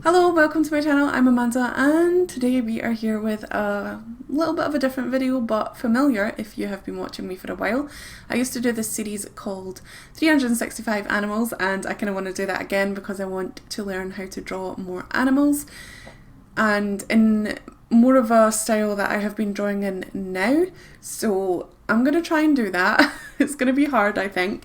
Hello, welcome to my channel. I'm Amanda and today we are here with a little bit of a different video but familiar if you have been watching me for a while. I used to do this series called 365 Animals and I kind of want to do that again because I want to learn how to draw more animals and in more of a style that I have been drawing in now. So I'm going to try and do that. It's going to be hard, I think,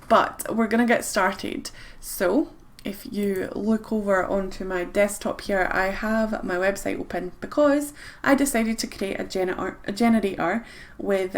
but we're going to get started. So if you look over onto my desktop here, I have my website open because I decided to create a generator with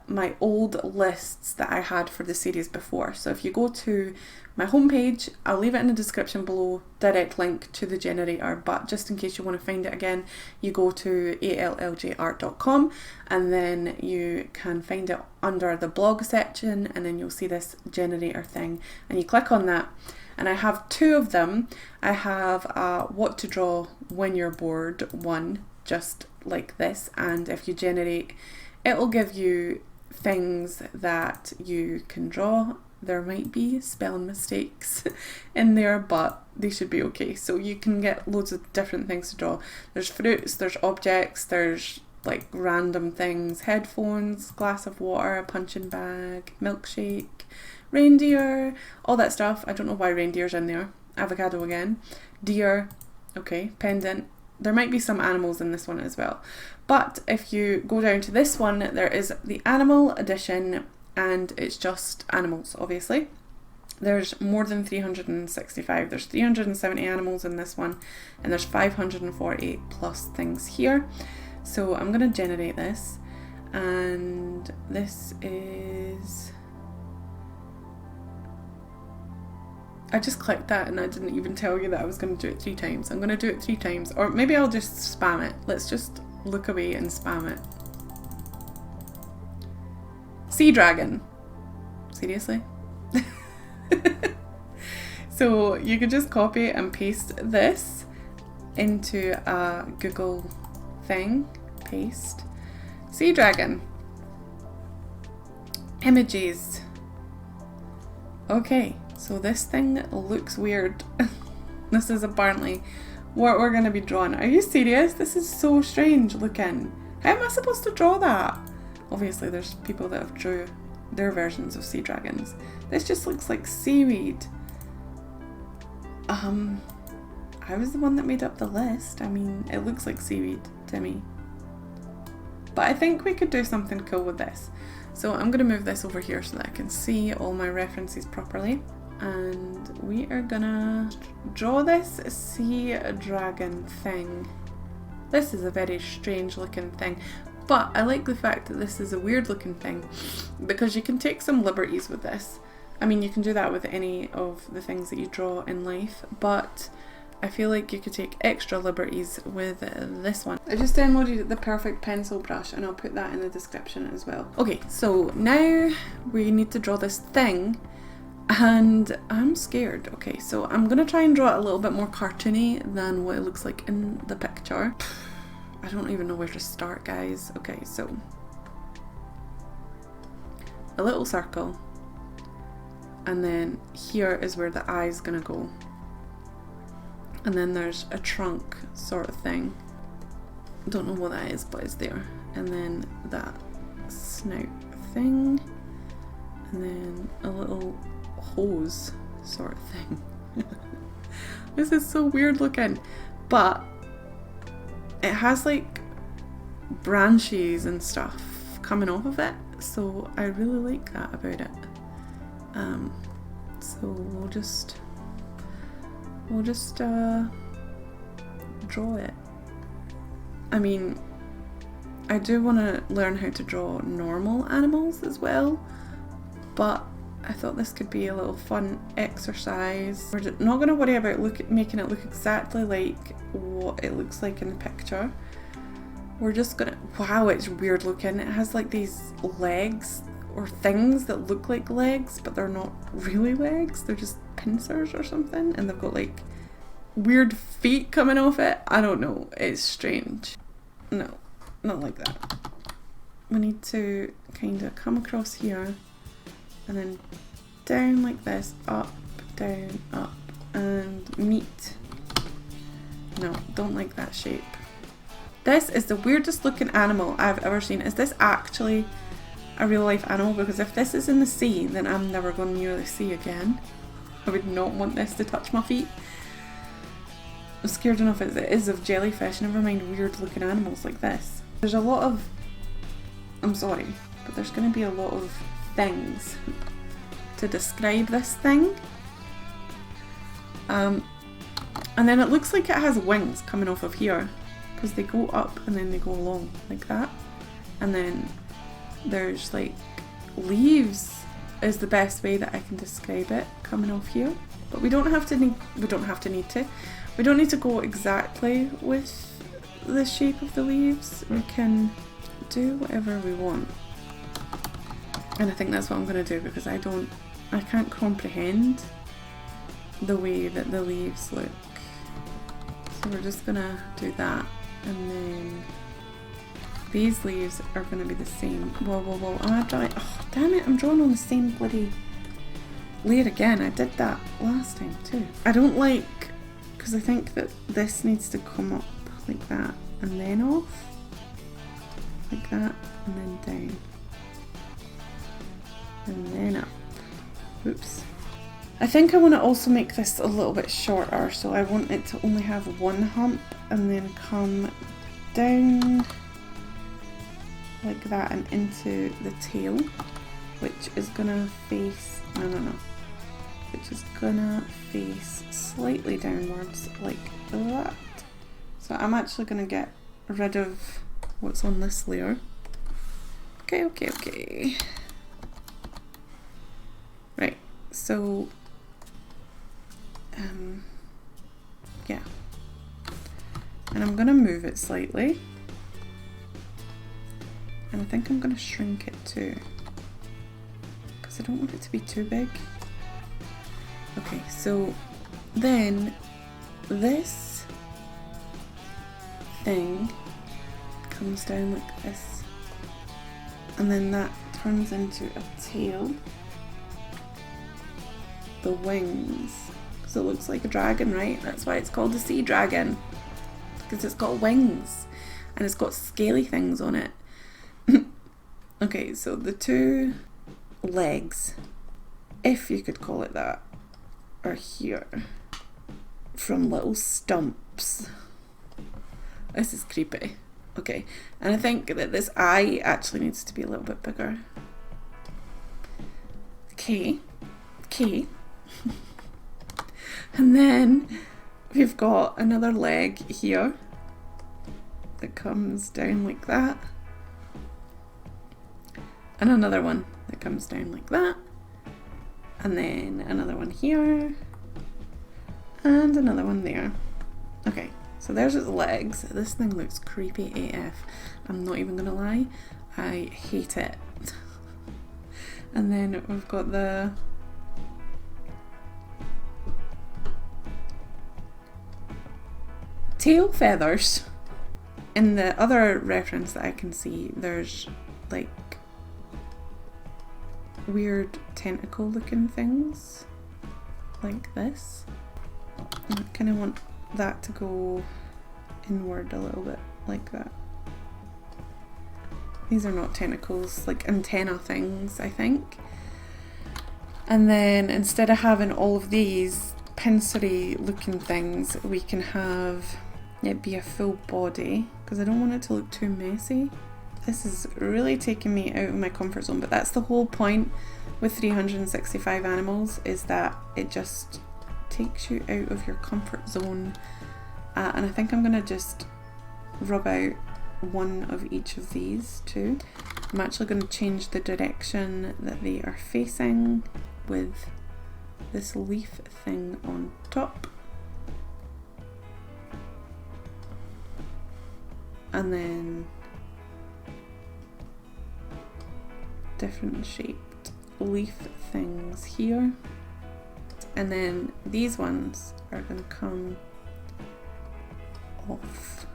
my old lists that I had for the series before. So if you go to my homepage, I'll leave it in the description below, direct link to the generator, but just in case you want to find it again, you go to ALLJArt.com and then you can find it under the blog section and then you'll see this generator thing and you click on that. And I have two of them. I have what to draw when you're bored one, just like this, and if you generate, it will give you things that you can draw. There might be spelling mistakes in there, but they should be okay. So you can get loads of different things to draw. There's fruits, there's objects, there's like random things, headphones, glass of water, a punching bag, milkshake, reindeer, all that stuff. I don't know why reindeer's in there. Avocado again. Deer. Okay. Pendant. There might be some animals in this one as well. But if you go down to this one, there is the animal edition and it's just animals, obviously. There's more than 365. There's 370 animals in this one and there's 548 plus things here. So I'm going to generate this and this is... I just clicked that and I didn't even tell you that I was going to do it 3 times. I'm going to do it 3 times, or maybe I'll just spam it. Let's just look away and spam it. Sea dragon. Seriously? So you could just copy and paste this into a Google thing. Paste. Sea dragon. Images. Okay. So this thing looks weird. This is apparently what we're going to be drawing. Are you serious? This is so strange looking. How am I supposed to draw that? Obviously there's people that have drew their versions of sea dragons. This just looks like seaweed. I was the one that made up the list. I mean, it looks like seaweed to me. But I think we could do something cool with this. So I'm going to move this over here so that I can see all my references properly. And we are gonna draw this sea dragon thing. This is a very strange looking thing, but I like the fact that this is a weird looking thing because you can take some liberties with this. I mean, you can do that with any of the things that you draw in life, but I feel like you could take extra liberties with this one. I just downloaded the perfect pencil brush and I'll put that in the description as well. Okay, so now we need to draw this thing. And I'm scared. Okay, so I'm gonna try and draw it a little bit more cartoony than what it looks like in the picture. I don't even know where to start, guys. Okay, so a little circle, and then here is where the eye's gonna go, and then there's a trunk sort of thing. Don't know what that is, but it's there, and then that snout thing, and then a little hose sort of thing. This is so weird looking, but it has like branches and stuff coming off of it, so I really like that about it. So we'll just draw it. I mean, I do want to learn how to draw normal animals as well, but I thought this could be a little fun exercise. We're not going to worry about making it look exactly like what it looks like in the picture. We're just going to... Wow, it's weird looking. It has like these legs or things that look like legs, but they're not really legs. They're just pincers or something. And they've got like weird feet coming off it. I don't know. It's strange. No, not like that. We need to kind of come across here and then down like this, up, down, up, and meet No, don't like that shape. This is the weirdest looking animal I've ever seen. Is this actually a real life animal? Because if this is in the sea, then I'm never going near the sea again. I would not want this to touch my feet. I'm scared enough as it is of jellyfish, never mind weird looking animals like this. There's a lot of, I'm sorry, but there's going to be a lot of things to describe this thing. And then it looks like it has wings coming off of here, because they go up and then they go along like that. And then there's like leaves is the best way that I can describe it coming off here. But we don't need to go exactly with the shape of the leaves. We can do whatever we want. And I think that's what I'm going to do, because I can't comprehend the way that the leaves look. So we're just going to do that, and then these leaves are going to be the same. Whoa, whoa, whoa, am I drawing? Oh, damn it, I'm drawing on the same bloody layer again. I did that last time too. I don't like, because I think that this needs to come up like that, and then off, like that, and then down, and then up. Oops. I think I want to also make this a little bit shorter, so I want it to only have one hump and then come down like that and into the tail, which is gonna face, which is gonna face slightly downwards like that. So I'm actually gonna get rid of what's on this layer. Okay. Right, so yeah, and I'm gonna move it slightly, and I think I'm gonna shrink it too, because I don't want it to be too big. Okay, so then this thing comes down like this, and then that turns into a tail, the wings, because it looks like a dragon, right? That's why it's called a sea dragon, because it's got wings and it's got scaly things on it. Okay, so the two legs, if you could call it that, are here from little stumps. This is creepy. Okay, and I think that this eye actually needs to be a little bit bigger. Okay. And then we've got another leg here that comes down like that, and another one that comes down like that, and then another one here, and another one there. Okay, so there's its legs. This thing looks creepy AF. I'm not even gonna lie, I hate it. And then we've got the tail feathers. In the other reference that I can see, there's like weird tentacle looking things like this. And I kind of want that to go inward a little bit like that. These are not tentacles, like antenna things, I think. And then instead of having all of these pincery looking things, we can have it be a full body, because I don't want it to look too messy. This is really taking me out of my comfort zone, but that's the whole point with 365 animals, is that it just takes you out of your comfort zone. And I think I'm going to just rub out one of each of these too. I'm actually going to change the direction that they are facing with this leaf thing on top. And then different shaped leaf things here. And then these ones are going to come off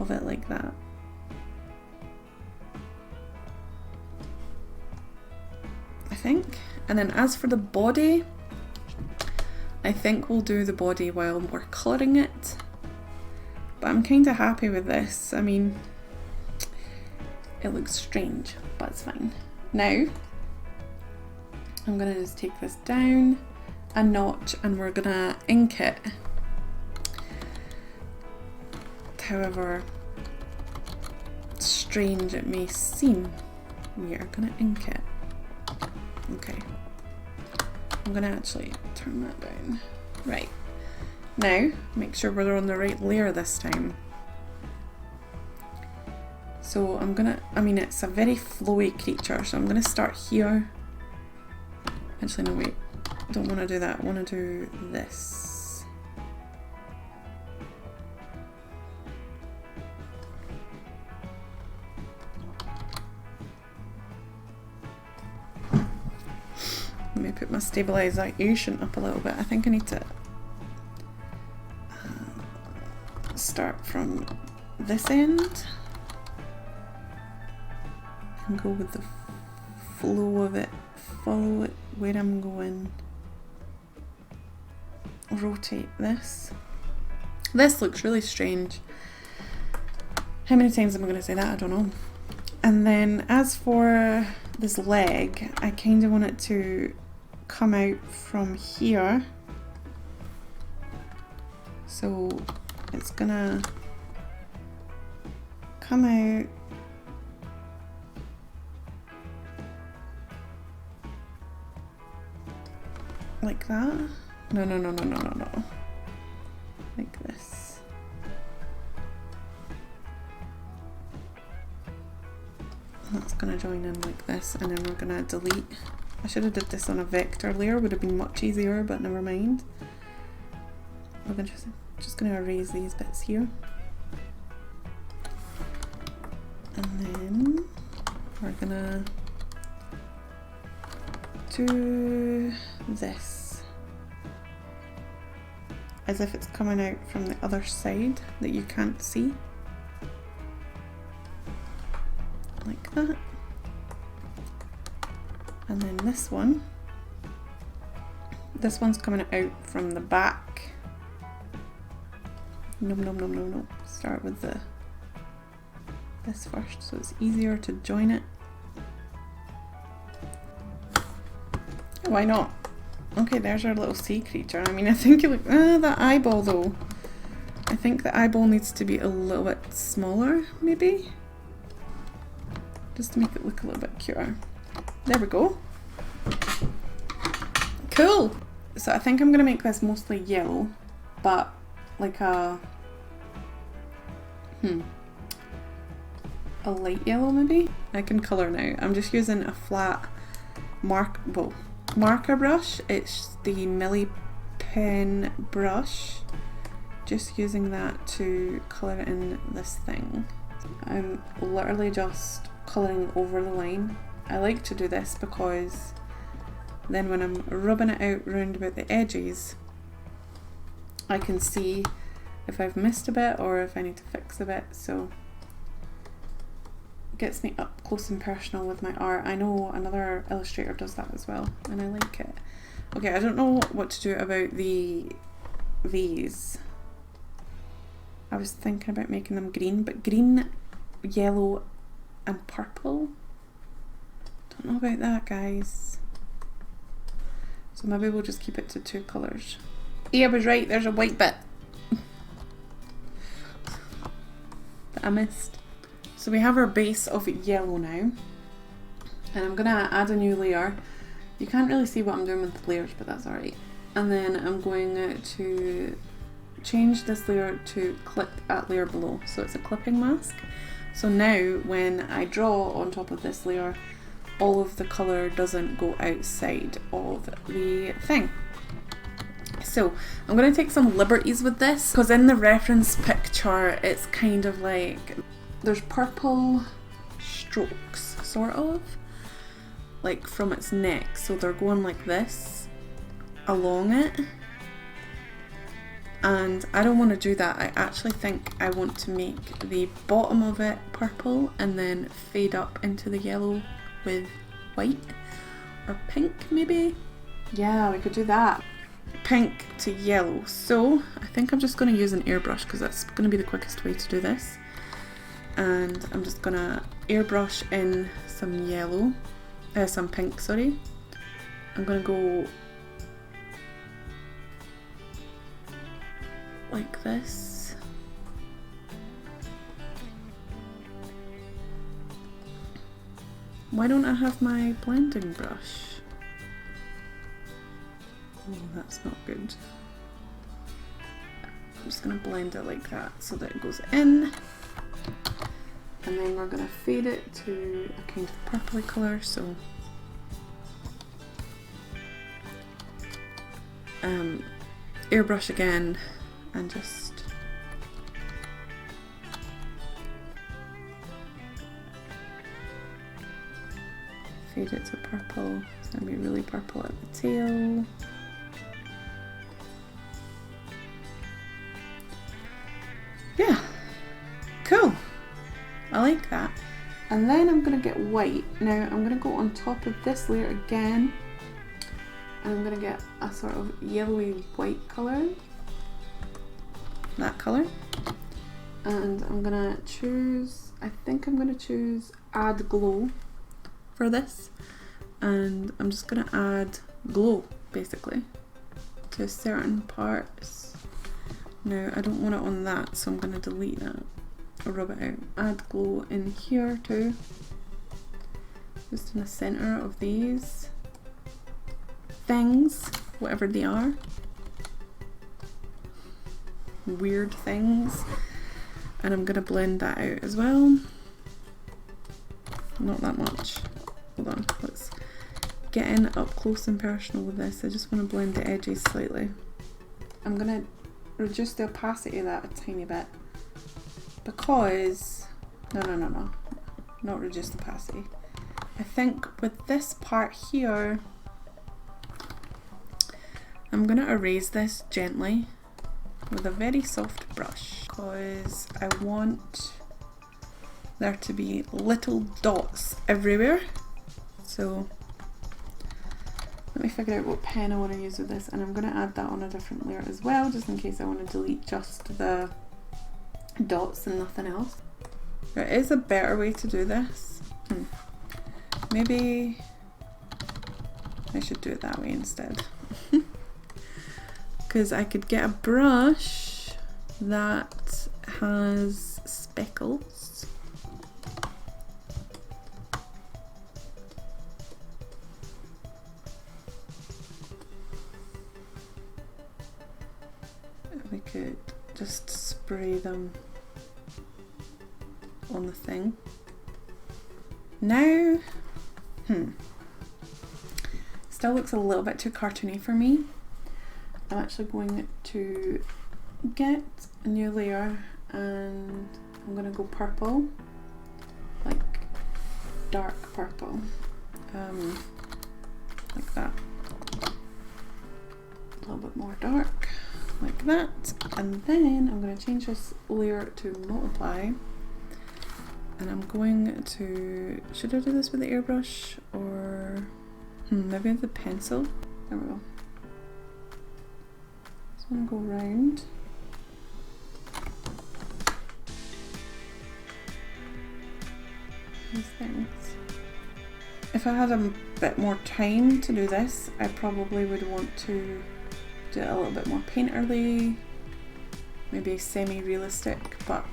of it like that. I think. And then as for the body, I think we'll do the body while we're colouring it. But I'm kind of happy with this. I mean, it looks strange, but it's fine. Now, I'm gonna just take this down a notch and we're gonna ink it. However strange it may seem, we are gonna ink it. Okay. I'm gonna actually turn that down. Right. Now, make sure we're on the right layer this time. So I'm gonna, I mean, it's a very flowy creature, so I'm gonna start here. Actually, no, wait. Don't want to do that. I want to do this. Let me put my stabilization up a little bit. I think I need to start from this end and go with the flow of it, follow it where I'm going, rotate this. This looks really strange. How many times am I going to say that? I don't know. And then as for this leg, I kind of want it to come out from here. So it's gonna come out like that. No. Like this. That's gonna join in like this, and then we're gonna delete. I should have did this on a vector layer, would have been much easier, but never mind. We're gonna just gonna erase these bits here. And then we're gonna do this as if it's coming out from the other side that you can't see. Like that. And then this one's coming out from the back. No. Start with this first, so it's easier to join it. Why not? Okay, there's our little sea creature. I mean, I think you look, that eyeball though. I think the eyeball needs to be a little bit smaller, maybe? Just to make it look a little bit cuter. There we go. Cool! So I think I'm gonna make this mostly yellow, but like a light yellow maybe? I can colour now. I'm just using a flat marker brush. It's the Milli Pen brush. Just using that to colour in this thing. I'm literally just colouring over the line. I like to do this because then when I'm rubbing it out round about the edges, I can see if I've missed a bit or if I need to fix a bit, so it gets me up close and personal with my art. I know another illustrator does that as well, and I like it. Okay, I don't know what to do about these. I was thinking about making them green, but green, yellow and purple? Don't know about that, guys. So maybe we'll just keep it to 2 colours. Yeah, I was right, there's a white bit that I missed. So we have our base of yellow now, and I'm gonna add a new layer. You can't really see what I'm doing with the layers, but that's alright. And then I'm going to change this layer to clip at layer below, so it's a clipping mask. So now when I draw on top of this layer, all of the colour doesn't go outside of the thing. So I'm going to take some liberties with this, because in the reference picture it's kind of like there's purple strokes sort of like from its neck, so they're going like this along it, and I don't want to do that. I actually think I want to make the bottom of it purple and then fade up into the yellow with white or pink maybe. Yeah, we could do that. pink to yellow. So I think I'm just going to use an airbrush because that's going to be the quickest way to do this. And I'm just going to airbrush in some yellow, some pink, sorry. I'm going to go like this. Why don't I have my blending brush? Oh, that's not good. I'm just going to blend it like that so that it goes in. And then we're going to fade it to a kind of purpley colour, so airbrush again and just fade it to purple. It's going to be really purple at the tail. Yeah, cool. I like that. And then I'm going to get white. Now I'm going to go on top of this layer again. And I'm going to get a sort of yellowy white colour. That colour. And I'm going to choose, I think I'm going to choose Add Glow for this. And I'm just going to add glow, basically, to certain parts. Now I don't want it on that, so I'm going to delete that. Or rub it out. Add glow in here too. Just in the centre of these things, whatever they are. Weird things. And I'm going to blend that out as well. Not that much. Hold on, let's get in up close and personal with this. I just want to blend the edges slightly. I'm going to reduce the opacity of that a tiny bit. Because, no, not reduce the opacity. I think with this part here, I'm going to erase this gently with a very soft brush because I want there to be little dots everywhere. So let me figure out what pen I want to use with this, and I'm going to add that on a different layer as well, just in case I want to delete just the dots and nothing else. There is a better way to do this. Maybe I should do it that way instead. Because I could get a brush that has speckles. And we could just spray them on the thing. Now, still looks a little bit too cartoony for me. I'm actually going to get a new layer and I'm going to go purple, like dark purple, like that. A little bit more dark, like that. And then I'm going to change this layer to multiply. And I'm going to, should I do this with the airbrush or maybe with the pencil? There we go. So I'm going to go round. These things. If I had a bit more time to do this, I probably would want to do it a little bit more painterly, maybe semi-realistic, but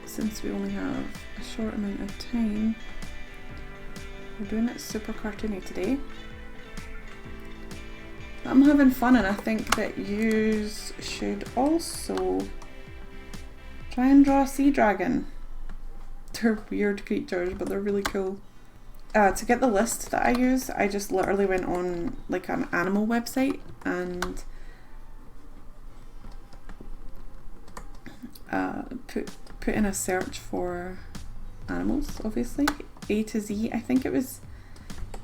since we only have a short amount of time, we're doing it super cartoony today. But I'm having fun, and I think that you should also try and draw a sea dragon. They're weird creatures, but they're really cool. To get the list that I use, I just literally went on like an animal website and put in a search for animals, obviously, A to Z. I think it was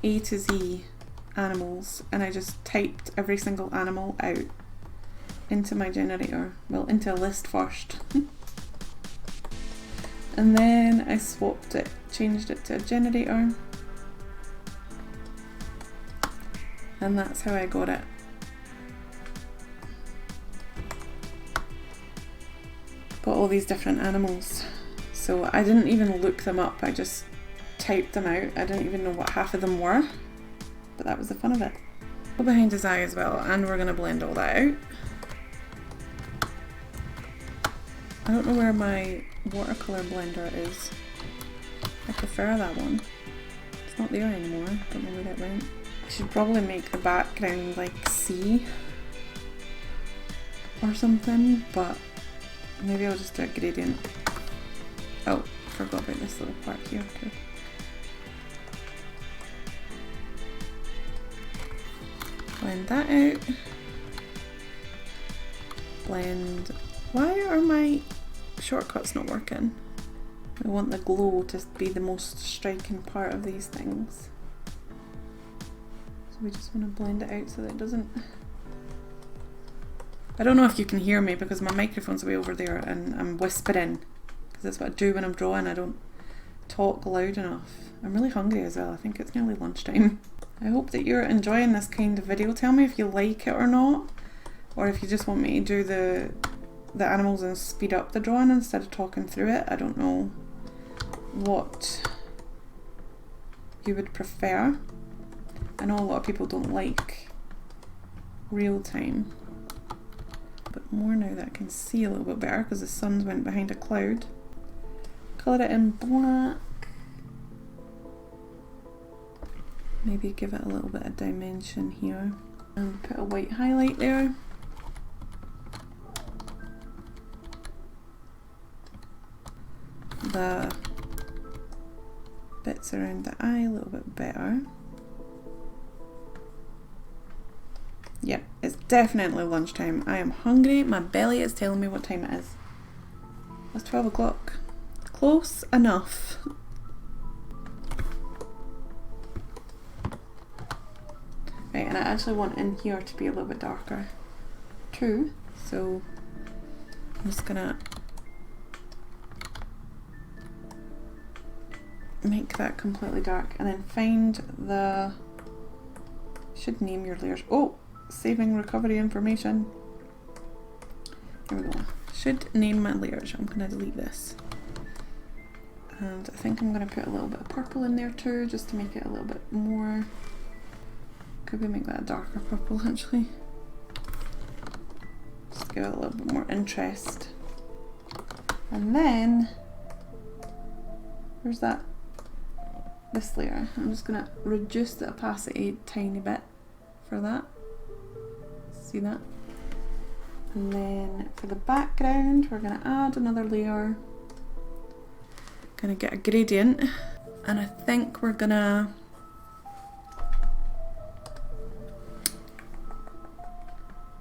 A to Z animals, and I just typed every single animal out into my generator, well, into a list first. And then I swapped it, changed it to a generator, and that's how I got it. got all these different animals. So I didn't even look them up, I just typed them out. I didn't even know what half of them were, but that was the fun of it. Go behind his eye as well, and we're going to blend all that out. I don't know where my watercolour blender is. I prefer that one. It's not there anymore, I don't know where it went. I should probably make the background like sea or something, but maybe I'll just do a gradient. Oh, forgot about this little part here too. Blend that out. Blend. Why are my shortcuts not working? I want the glow to be the most striking part of these things. So we just want to blend it out so that it doesn't... I don't know if you can hear me because my microphone's way over there and I'm whispering. Because that's what I do when I'm drawing, I don't talk loud enough. I'm really hungry as well, I think it's nearly lunchtime. I hope that you're enjoying this kind of video. Tell me if you like it or not. Or if you just want me to do the animals and speed up the drawing instead of talking through it. I don't know what you would prefer. I know a lot of people don't like real time, but more now that I can see a little bit better because the sun's went behind a cloud. Colour it in black. Maybe give it a little bit of dimension here and put a white highlight there. The bits around the eye a little bit better. Yep, it's definitely lunchtime. I am hungry. My belly is telling me what time it is. It's 12 o'clock. Close enough. Right, and I actually want in here to be a little bit darker too. So I'm just gonna make that completely dark and then find the... should name your layers. Oh! Saving recovery information. Here we go. Should name my layers. I'm going to delete this. And I think I'm going to put a little bit of purple in there too, just to make it a little bit more... Could we make that a darker purple actually? Just give it a little bit more interest. And then... where's that? This layer. I'm just going to reduce the opacity a tiny bit for that. See that? And then for the background, we're going to add another layer. Going to get a gradient, and I think we're going to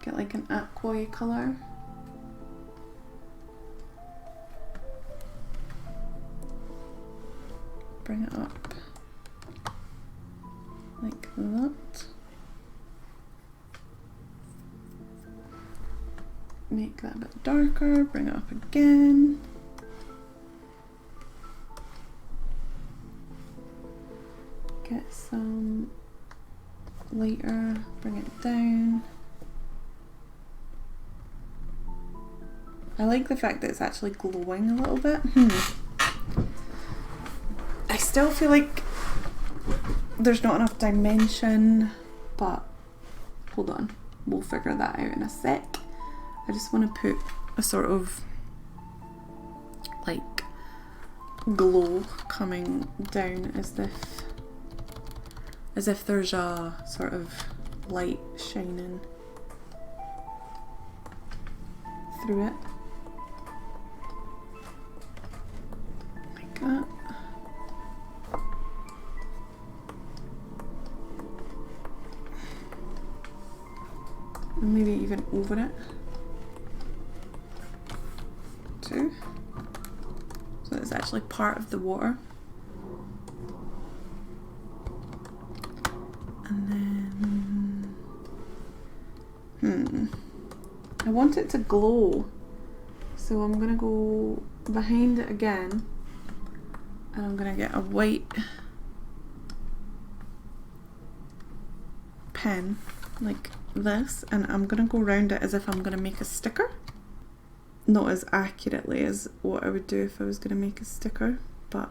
get like an aqua colour. Bring it up like that. Make that a bit darker, bring it up again. Get some lighter, bring it down. I like the fact that it's actually glowing a little bit. I still feel like there's not enough dimension, but hold on, we'll figure that out in a sec. I just want to put a sort of like glow coming down as if there's a sort of light shining through it. Like that. And maybe even over it. Too. So it's actually part of the water. And then I want it to glow, so I'm gonna go behind it again and I'm gonna get a white pen like this, and I'm gonna go around it as if I'm gonna make a sticker. not as accurately as what I would do if I was going to make a sticker, but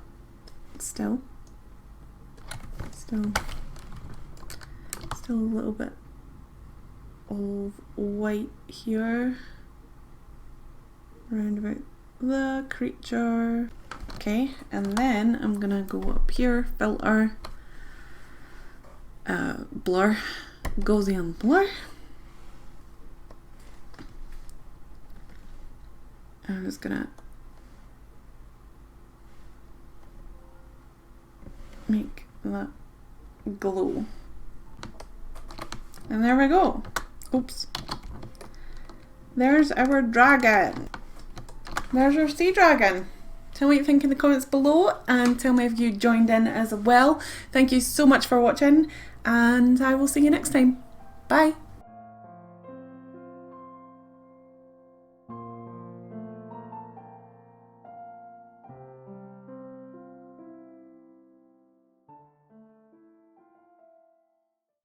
still a little bit of white here around about the creature. Okay, and then I'm gonna go up here, filter, blur, Gaussian blur. I'm just gonna make that glow. And there we go. Oops. There's our dragon. There's our sea dragon. Tell me what you think in the comments below, and tell me if you joined in as well. Thank you so much for watching, and I will see you next time. Bye.